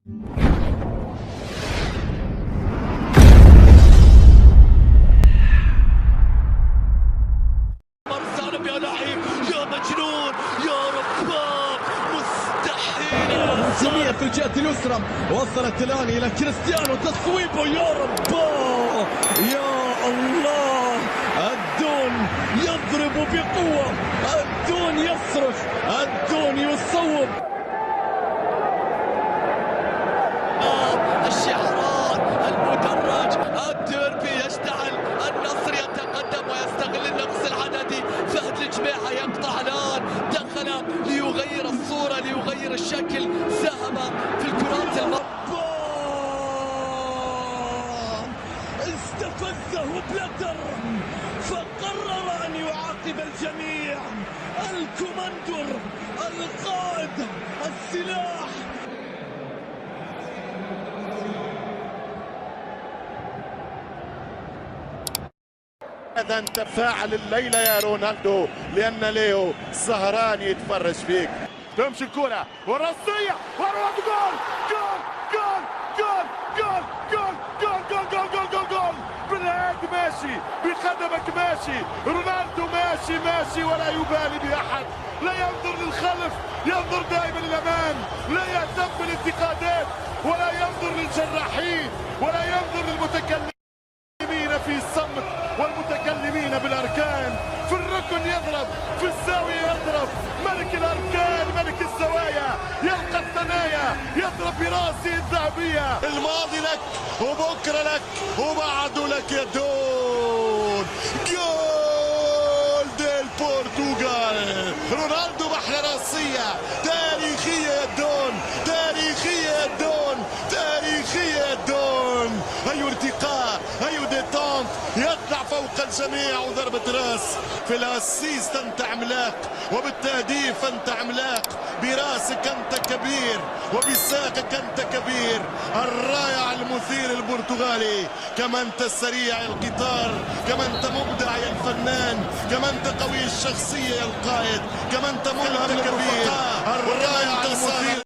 مرسال يا لعيب يا مجنون يا رباك مستحيل. هجومية في الجهة اليسرى وصلت الآن إلى كريستيانو تصويبه يا رباه يا الله. الدون يضرب بقوة، الدون يصرخ، الدون يصوب. الشعارات المدرج الديربي يشتعل، النصر يتقدم ويستغل النقص العددي. فهد الجماعة يقطع الآن، دخل ليغير الصورة ليغير الشكل، ساهم في الكرات استفزه بلاتر فقرر أن يعاقب الجميع. الكوماندور القائد السلاح. إذا أنت فاعل الليلة يا رونالدو، لأن ليو سهران يتفرج فيك. تمشي الكرة والرأسية ورونالدو جول جول جول جول جول جول جول جول جول جول جول. بالهيد ماشي، بقدمك ماشي، رونالدو ماشي ولا يبالي بأحد، لا ينظر للخلف، ينظر دائما للأمام، لا يهتم بالانتقادات ولا ينظر للجراحين ولا ينظر للمتكلمين في الصمت والمتكلمين بالأركان. في الركن يضرب، في الزاوية يضرب، ملك الأركان ملك الزوايا، يلقى الثنايا، يضرب براسه الذهبية. الماضي لك وبكرة لك وبعده لك يا دون. جول ديل بورتوغال، رونالدو بحلى راسية تاريخية يا دون، تاريخية يا دون، تاريخية يا دون. أي ارتقاء، أي ديتونت، يطلع فوق الجميع وضربة راس. في الاسيست انت عملاق، وبالتهديف انت عملاق، براسك انت كبير وبساقك انت كبير. الرائع المثير البرتغالي، كما انت سريع القطار، كما انت مبدع يا الفنان، كما انت قوي الشخصية يا القائد، كما انت ملهم كبير. الرائع المثير